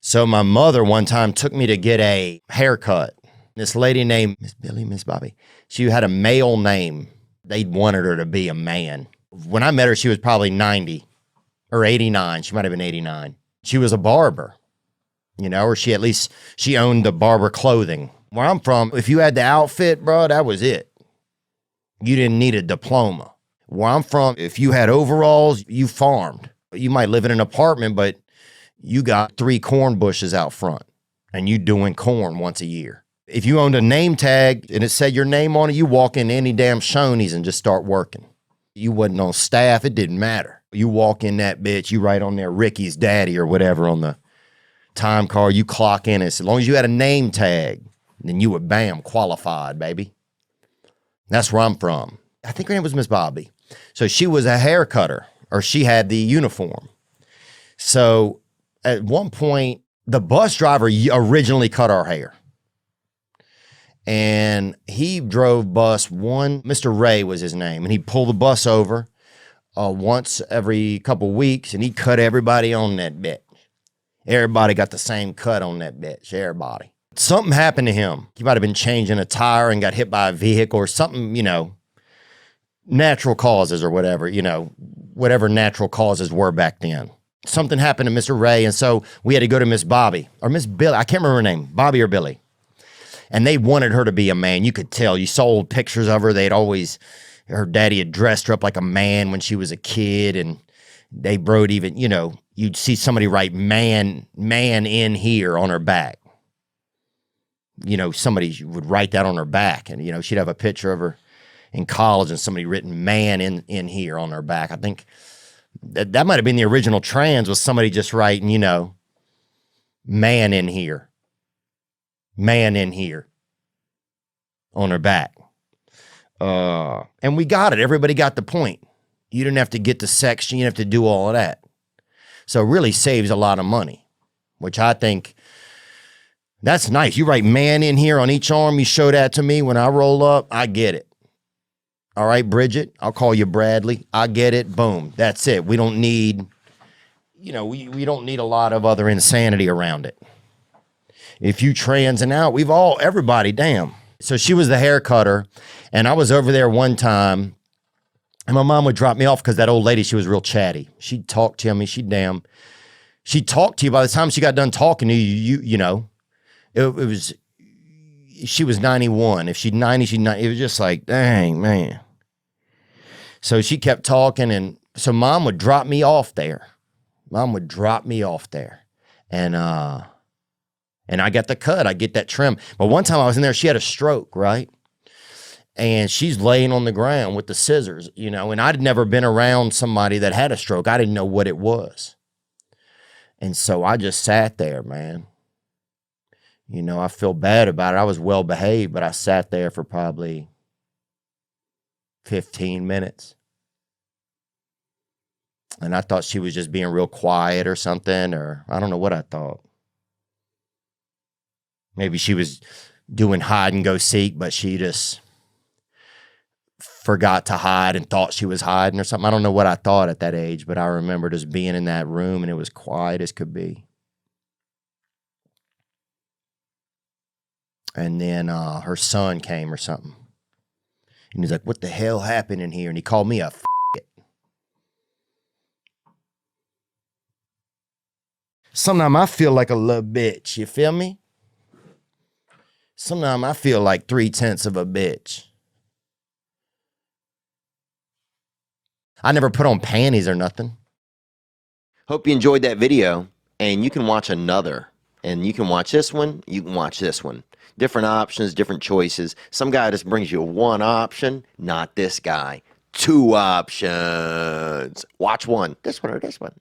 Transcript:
So my mother one time took me to get a haircut. This lady named Miss Billy, Miss Bobby, she had a male name. They wanted her to be a man. When I met her, she was probably 90 or 89. She might have been 89. She was a barber, you know, or she owned the Barber clothing. Where I'm from, if you had the outfit, bro, that was it. You didn't need a diploma. Where I'm from, if you had overalls, you farmed. You might live in an apartment, but you got 3 corn bushes out front and you doing corn once a year. If you owned a name tag and it said your name on it, you walk in any damn Shoney's and just start working. You wasn't on staff, it didn't matter. You walk in that bitch, you write on there Ricky's daddy or whatever on the time card, you clock in, and as long as you had a name tag, then you were bam, qualified, baby. That's where I'm from. I think her name was Miss Bobby. So she was a hair cutter, or she had the uniform. So at one point, the bus driver originally cut our hair. And he drove bus one, Mr. Ray was his name, and he'd pull the bus over once every couple weeks, and he cut everybody on that bitch. Everybody got the same cut on that bitch, everybody. Something happened to him. He might have been changing a tire and got hit by a vehicle or something, you know, natural causes or whatever, you know, whatever natural causes were back then. Something happened to Mr. Ray, and so we had to go to Miss Bobby, or Miss Billy, I can't remember her name, Bobby or Billy. And they wanted her to be a man. You could tell. You saw old pictures of her. Her daddy had dressed her up like a man when she was a kid, and they wrote even, you know, you'd see somebody write man in here on her back. You know, somebody would write that on her back, and, you know, she'd have a picture of her in college and somebody written man in here on her back. I think that might have been the original trans, was somebody just writing, you know, man in here. Man in here on her back. And we got it. Everybody got the point. You didn't have to get the section. You didn't have to do all of that. So it really saves a lot of money, which I think that's nice. You write man in here on each arm. You show that to me when I roll up. I get it. All right, Bridget, I'll call you Bradley. I get it. Boom. That's it. We don't need, you know, we don't need a lot of other insanity around it. If you transing out, everybody, damn. So she was the hair cutter, and I was over there one time, and my mom would drop me off because that old lady, she was real chatty. She'd talk to me, she'd talk to you. By the time she got done talking to you, you know, she was 91. If she's 90, she's 90. It was just like, dang, man. So she kept talking, and so mom would drop me off there. And I got the cut. I get that trim. But one time I was in there, she had a stroke, right? And she's laying on the ground with the scissors, you know, and I'd never been around somebody that had a stroke. I didn't know what it was. And so I just sat there, man. You know, I feel bad about it. I was well behaved, but I sat there for probably 15 minutes. And I thought she was just being real quiet or something, or I don't know what I thought. Maybe she was doing hide and go seek, but she just forgot to hide and thought she was hiding or something. I don't know what I thought at that age, but I remember just being in that room and it was quiet as could be. And then her son came or something. And he's like, what the hell happened in here? And he called me a it. Sometimes I feel like a little bitch, you feel me? Sometimes I feel like 3/10 of a bitch. I never put on panties or nothing. Hope you enjoyed that video, and you can watch another. And you can watch this one, you can watch this one. Different options, different choices. Some guy just brings you one option, not this guy. 2 options. Watch one, this one or this one.